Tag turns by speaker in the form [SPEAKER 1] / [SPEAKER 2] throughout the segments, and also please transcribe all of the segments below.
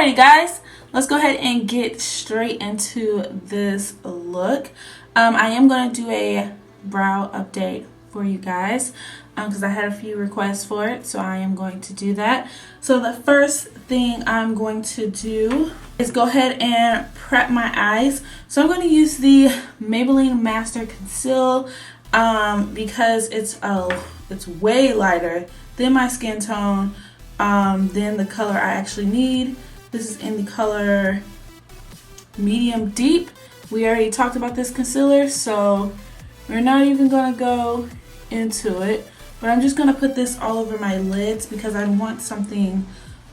[SPEAKER 1] Alrighty guys, let's go ahead and get straight into this look. I am going to do a brow update for you guys because I had a few requests for it, so I am going to do that. So the first thing I'm going to do is go ahead and prep my eyes. So I'm going to use the Maybelline Master Conceal because it's way lighter than my skin tone, than the color I actually need. This is in the color medium deep. We already talked about this concealer, so we're not even gonna go into it, but I'm just gonna put this all over my lids because I want something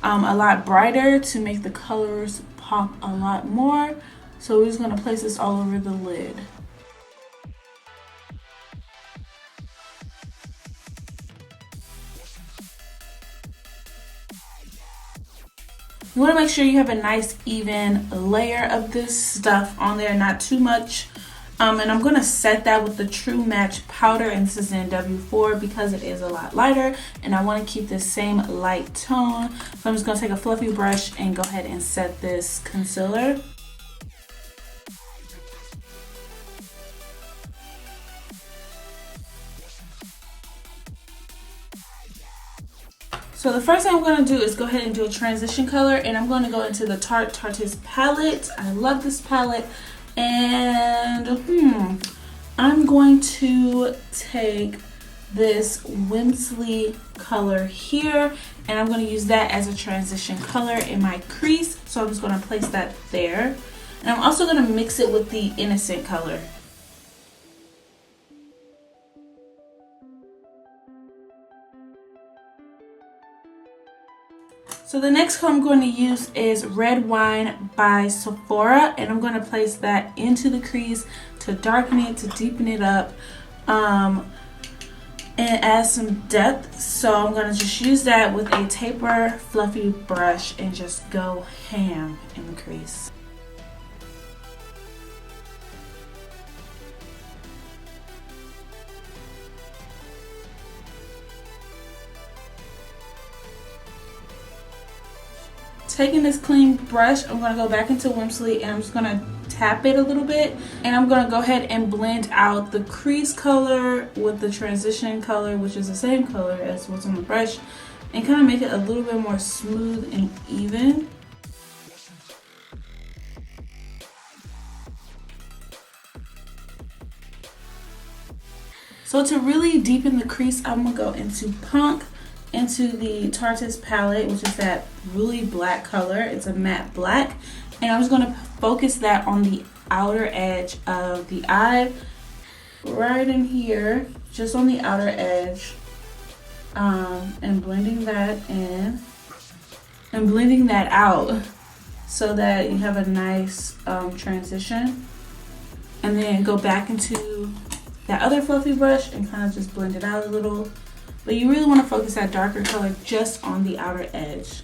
[SPEAKER 1] a lot brighter to make the colors pop a lot more. So we're just gonna place this all over the lid. You want to make sure you have a nice even layer of this stuff on there, not too much. And I'm going to set that with the True Match powder, and this is in W4 because it is a lot lighter and I want to keep this same light tone. So I'm just going to take a fluffy brush and go ahead and set this concealer. So the first thing I'm going to do is go ahead and do a transition color, and I'm going to go into the Tarte Tarte's palette. I love this palette, and I'm going to take this Whimsy color here, and I'm going to use that as a transition color in my crease. So I'm just going to place that there, and I'm also going to mix it with the Innocent color. So the next color I'm going to use is Red Wine by Sephora, and I'm going to place that into the crease to darken it, to deepen it up, and add some depth. So I'm going to just use that with a taper fluffy brush and just go ham in the crease. Taking this clean brush, I'm going to go back into Whimsy and I'm just going to tap it a little bit, and I'm going to go ahead and blend out the crease color with the transition color, which is the same color as what's on the brush, and kind of make it a little bit more smooth and even. So to really deepen the crease, I'm going to go into Punk, into the Tarte's palette, which is that really black color. It's a matte black, and I'm just going to focus that on the outer edge of the eye, right in here, just on the outer edge, and blending that in and blending that out so that you have a nice transition, and then go back into that other fluffy brush and kind of just blend it out a little. But you really want to focus that darker color just on the outer edge.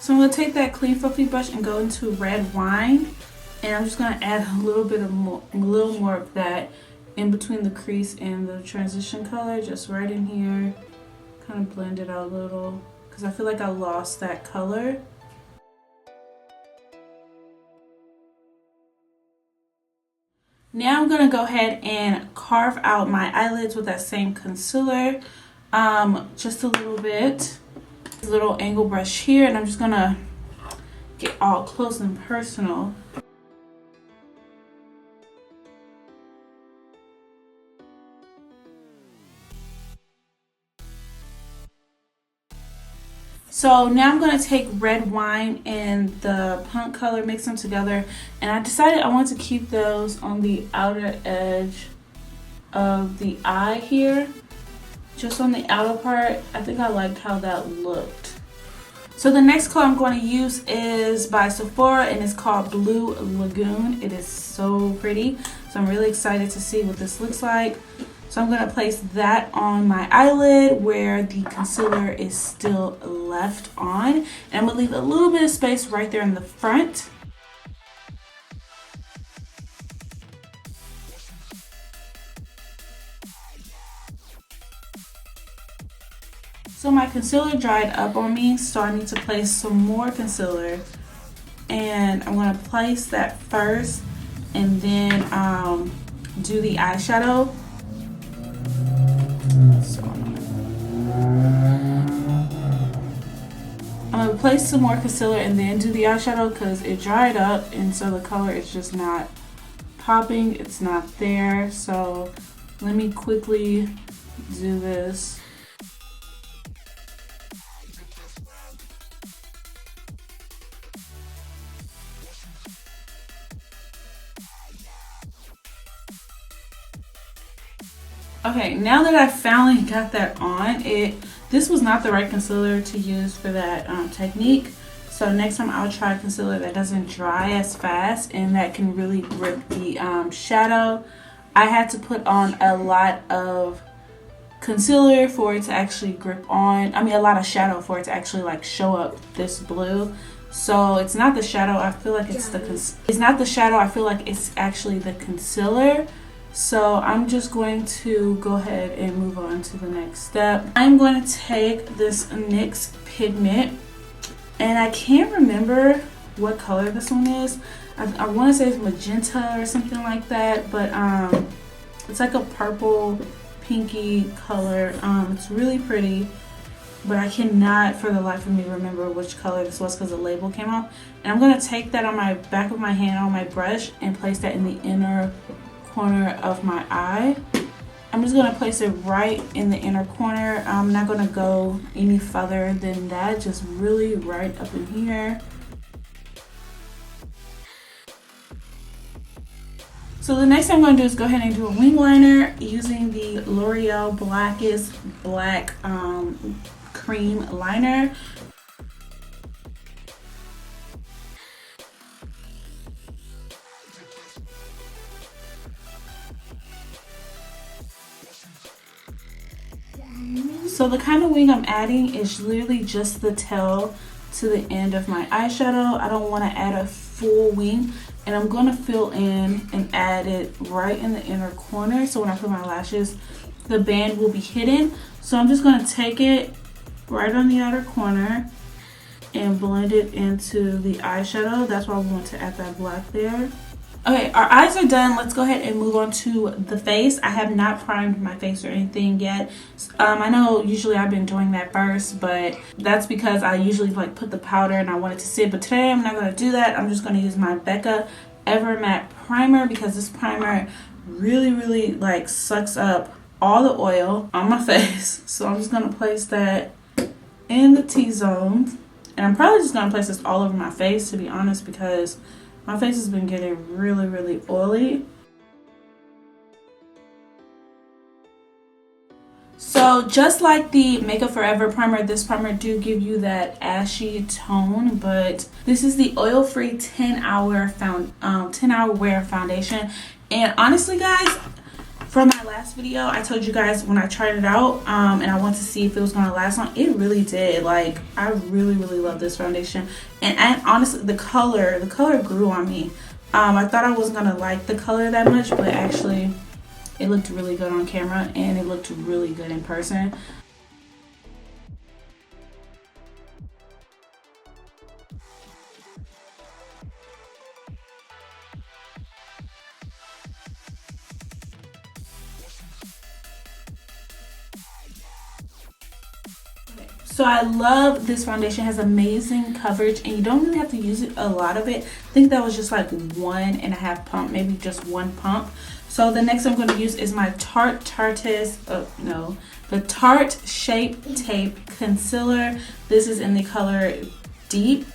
[SPEAKER 1] So I'm going to take that clean fluffy brush and go into Red Wine, and I'm just going to add a little more of that in between the crease and the transition color, just right in here. Kind of blend it out a little because I feel like I lost that color. Now I'm going to go ahead and carve out my eyelids with that same concealer, just a little bit. A little angle brush here, and I'm just going to get all close and personal. So now I'm going to take Red Wine and the Punk color, mix them together, and I decided I want to keep those on the outer edge of the eye here, just on the outer part. I think I liked how that looked. So the next color I'm going to use is by Sephora, and it's called Blue Lagoon. It is so pretty, so I'm really excited to see what this looks like. So I'm going to place that on my eyelid where the concealer is still left on. And I'm going to leave a little bit of space right there in the front. So my concealer dried up on me, so I need to place some more concealer. And I'm going to place that first and then do the eyeshadow. So I'm going to place some more concealer and then do the eyeshadow because it dried up and so the color is just not popping. It's not there. So let me quickly do this. Okay, now that I finally got that on, this was not the right concealer to use for that technique. So next time I'll try a concealer that doesn't dry as fast and that can really grip the shadow. I had to put on a lot of concealer for it to actually grip on. I mean, a lot of shadow for it to actually like show up this blue. So it's not the shadow. I feel like it's not the shadow. I feel like it's actually the concealer. So I'm just going to go ahead and move on to the next step. I'm going to take this NYX pigment, and I can't remember what color this one is. I want to say it's magenta or something like that, but it's like a purple pinky color. It's really pretty, but I cannot for the life of me remember which color this was because the label came off. And I'm going to take that on my back of my hand on my brush and place that in the inner corner of my eye. I'm just going to place it right in the inner corner. I'm not going to go any further than that, just really right up in here. So the next thing I'm going to do is go ahead and do a wing liner using the L'Oreal Blackest Black Cream Liner. So the kind of wing I'm adding is literally just the tail to the end of my eyeshadow. I don't want to add a full wing, and I'm going to fill in and add it right in the inner corner. So when I put my lashes, the band will be hidden. So I'm just going to take it right on the outer corner and blend it into the eyeshadow. That's why we want to add that black there. Okay, our eyes are done. Let's go ahead and move on to the face. I have not primed my face or anything yet. I know usually I've been doing that first, but that's because I usually like put the powder and I want it to sit. But today I'm not going to do that. I'm just going to use my Becca Ever Matte Primer because this primer really like sucks up all the oil on my face. So I'm just going to place that in the T-zone. And I'm probably just going to place this all over my face, to be honest, because my face has been getting really oily. So just like the Makeup Forever primer, this primer do give you that ashy tone, but this is the oil-free 10-hour wear foundation. And honestly, guys, from my last video, I told you guys when I tried it out and I wanted to see if it was going to last long. It really did. Like, I really love this foundation. And honestly, the color grew on me. I thought I wasn't going to like the color that much, but actually it looked really good on camera and it looked really good in person. So I love this foundation. It has amazing coverage and you don't really have to use it, a lot of it. I think that was just like 1.5 pump, maybe just 1 pump. So the next I'm going to use is my the Tarte Shape Tape Concealer. This is in the color Deep.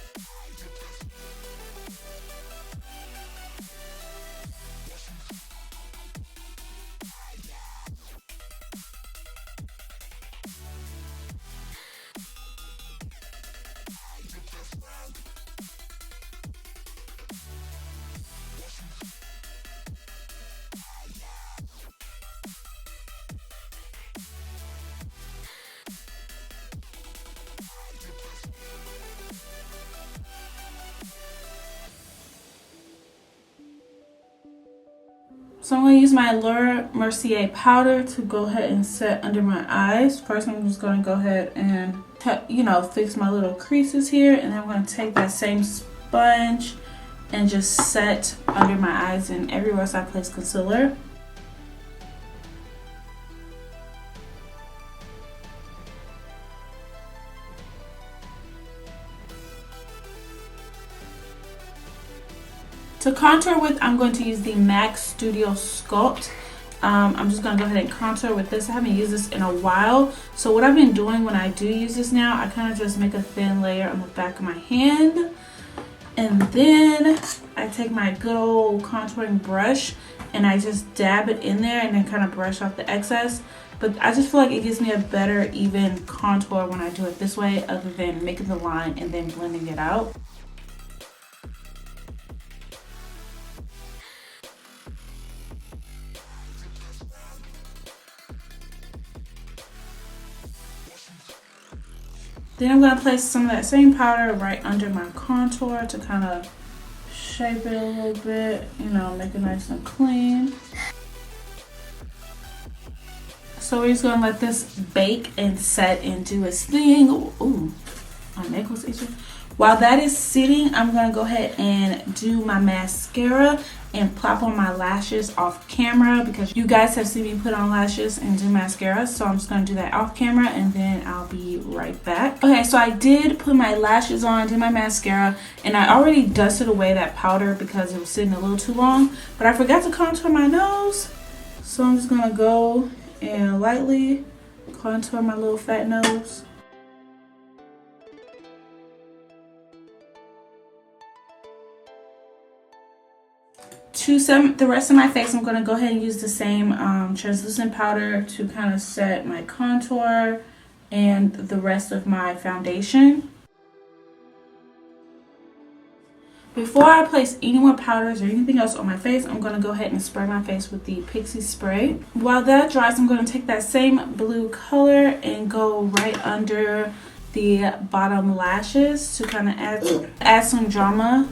[SPEAKER 1] So I'm going to use my Laura Mercier powder to go ahead and set under my eyes. First, I'm just going to go ahead and, fix my little creases here. And then I'm going to take that same sponge and just set under my eyes and everywhere else I place concealer. To contour with, I'm going to use the MAC Studio Sculpt. I'm just going to go ahead and contour with this. I haven't used this in a while. So what I've been doing when I do use this now, I kind of just make a thin layer on the back of my hand. And then I take my good old contouring brush and I just dab it in there and then kind of brush off the excess. But I just feel like it gives me a better even contour when I do it this way, other than making the line and then blending it out. Then I'm going to place some of that same powder right under my contour to kind of shape it a little bit, make it nice and clean. So we're just going to let this bake and set and do its thing. Ooh, my neck was itching. While that is sitting, I'm going to go ahead and do my mascara and plop on my lashes off camera, because you guys have seen me put on lashes and do mascara. So I'm just going to do that off camera and then I'll be right back. Okay, so I did put my lashes on, did my mascara, and I already dusted away that powder because it was sitting a little too long. But I forgot to contour my nose. So I'm just going to go and lightly contour my little fat nose. To set the rest of my face, I'm going to go ahead and use the same translucent powder to kind of set my contour and the rest of my foundation. Before I place any more powders or anything else on my face, I'm going to go ahead and spray my face with the Pixie spray. While that dries, I'm going to take that same blue color and go right under the bottom lashes to kind of add some drama.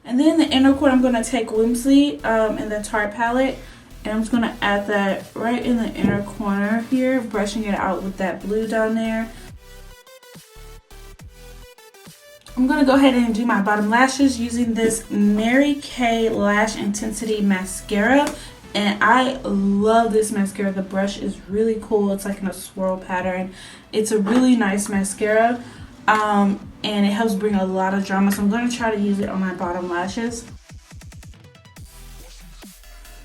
[SPEAKER 1] And then the inner corner, I'm going to take Whimsy in the Tarte palette, and I'm just going to add that right in the inner corner here, brushing it out with that blue down there. I'm going to go ahead and do my bottom lashes using this Mary Kay Lash Intensity Mascara. And I love this mascara. The brush is really cool. It's like in a swirl pattern. It's a really nice mascara. And it helps bring a lot of drama, so I'm going to try to use it on my bottom lashes.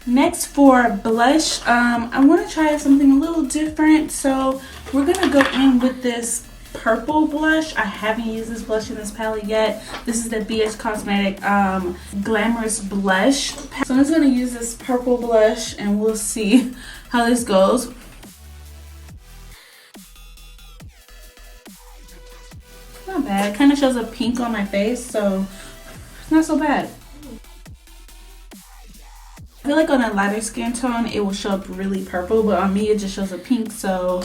[SPEAKER 1] Next, for blush, I want to try something a little different, so we're going to go in with this purple blush. I haven't used this blush in this palette yet. This is the BH Cosmetic Glamorous Blush. So I'm just going to use this purple blush and we'll see how this goes. Not bad. It kind of shows a pink on my face, so it's not so bad. I feel like on a lighter skin tone it will show up really purple, but on me it just shows a pink, so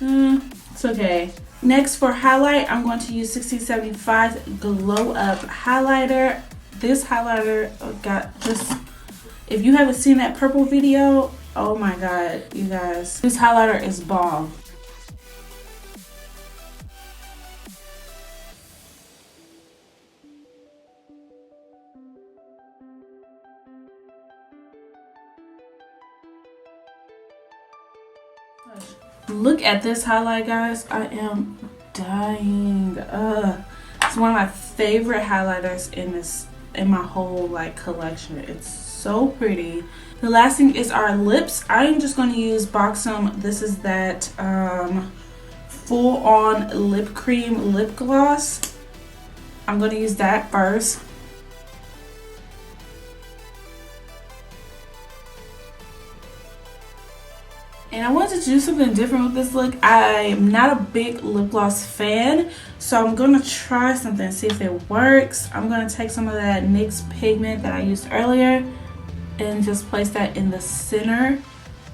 [SPEAKER 1] it's okay. Next, for highlight, I'm going to use 1675 Glow Up highlighter. This highlighter got just, if you haven't seen that purple video, oh my god, you guys, this highlighter is bomb. Look at this highlight, guys. I am dying. It's one of my favorite highlighters in my whole collection. It's so pretty. The last thing is our lips. I am just going to use Buxom. This is that full on lip cream lip gloss. I'm going to use that first. And I wanted to do something different with this look. I'm not a big lip gloss fan, so I'm going to try something, see if it works. I'm going to take some of that NYX pigment that I used earlier and just place that in the center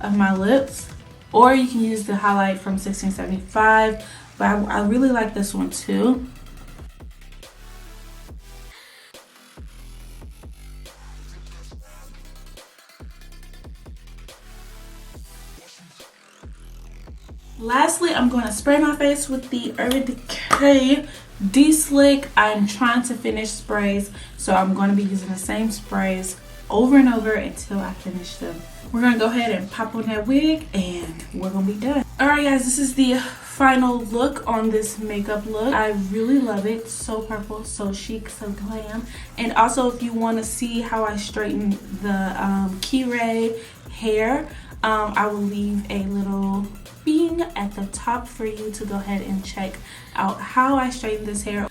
[SPEAKER 1] of my lips. Or you can use the highlight from 1675, but I really like this one too. lastly, I'm going to spray my face with the Urban Decay De-Slick. I'm trying to finish sprays, so I'm going to be using the same sprays over and over until I finish them. We're going to go ahead and pop on that wig and we're going to be done. Alright guys, this is the final look on this makeup look. I really love it. So purple, so chic, so glam. And also, if you want to see how I straighten the key ray hair, I will leave a little thing at the top for you to go ahead and check out how I straighten this hair.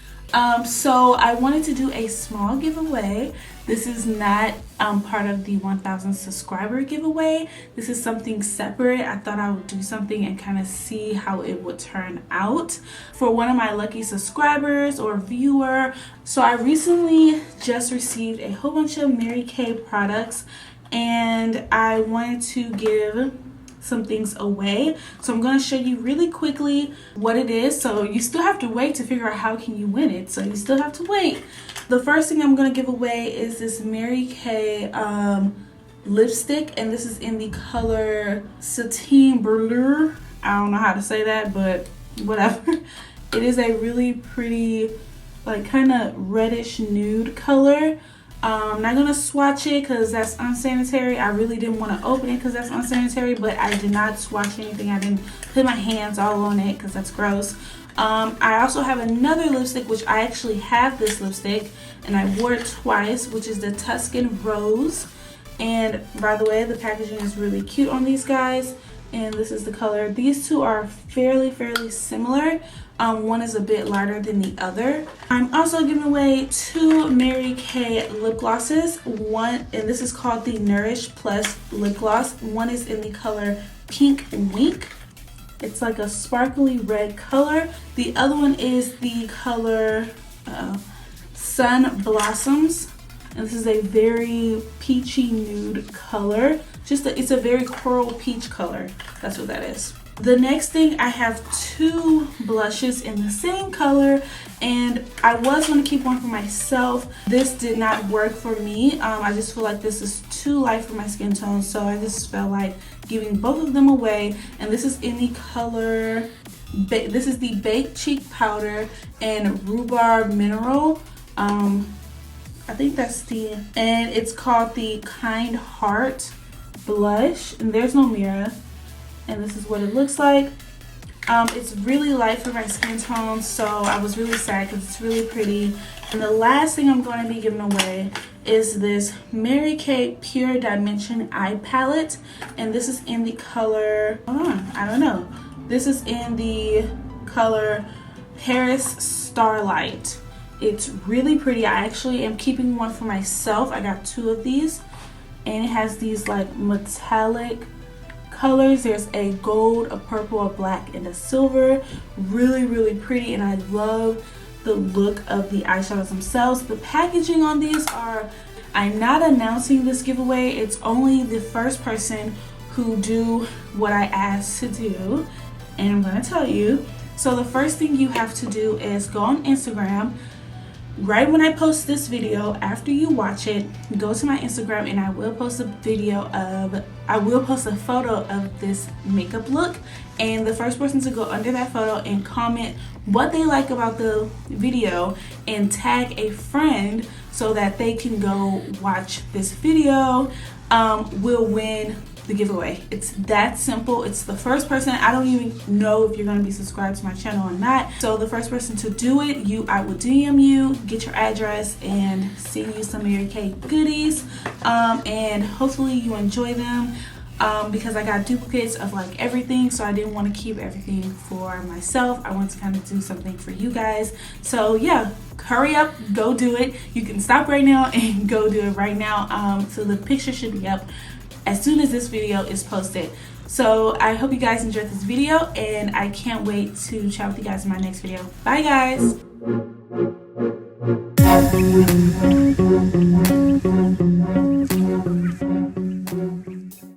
[SPEAKER 1] So I wanted to do a small giveaway. This is not part of the 1,000 subscriber giveaway. This is something separate. I thought I would do something and kind of see how it would turn out for one of my lucky subscribers or viewer. So I recently just received a whole bunch of Mary Kay products, and I wanted to give some things away. So I'm going to show you really quickly what it is. So you still have to wait to figure out how can you win it. So you still have to wait. The first thing I'm going to give away is this Mary Kay lipstick, and this is in the color Satin Brûlure. I don't know how to say that, but whatever. It is a really pretty, like, kind of reddish nude color. I'm not gonna swatch it because that's unsanitary. I really didn't want to open it because that's unsanitary, but I did not swatch anything. I didn't put my hands all on it because that's gross. I also have another lipstick, which I actually have this lipstick and I wore it twice, which is the Tuscan Rose. And by the way, the packaging is really cute on these guys, and this is the color. These two are fairly similar. One is a bit lighter than the other. I'm also giving away two Mary Kay lip glosses. One, and this is called the Nourish Plus lip gloss. One is in the color Pink Wink. It's like a sparkly red color. The other one is the color Sun Blossoms, and this is a very peachy nude color. It's a very coral peach color. That's what that is. The next thing, I have two blushes in the same color, and I was going to keep one for myself. This did not work for me. I just feel like this is too light for my skin tone, so I just felt like giving both of them away. And this is in the color, this is the Baked Cheek Powder and Rhubarb Mineral. I think that's and it's called the Kind Heart blush, and there's no mirror. And this is what it looks like. It's really light for my skin tone, so I was really sad because it's really pretty. And the last thing I'm going to be giving away is this Mary Kay Pure Dimension Eye Palette, and this is in the color, I don't know. This is in the color Paris Starlight. It's really pretty. I actually am keeping one for myself. I got two of these, and it has these like metallic colors. There's a gold, a purple, a black, and a silver. Really pretty, and I love the look of the eyeshadows themselves. The packaging on these are, I'm not announcing this giveaway. It's only the first person who do what I asked to do, and I'm going to tell you. So the first thing you have to do is go on Instagram. Right when I post this video, after you watch it, go to my Instagram, and I will post a photo of this makeup look, and the first person to go under that photo and comment what they like about the video and tag a friend so that they can go watch this video will win the giveaway. It's that simple. It's the first person. I don't even know if you're going to be subscribed to my channel or not, so the first person to do it, I will DM you, get your address, and send you some Mary Kay goodies, and hopefully you enjoy them, because I got duplicates of like everything, so I didn't want to keep everything for myself. I want to kind of do something for you guys. So yeah, hurry up, go do it. You can stop right now and go do it right now. So the picture should be up as soon as this video is posted. So I hope you guys enjoyed this video, and I can't wait to chat with you guys in my next video. Bye guys.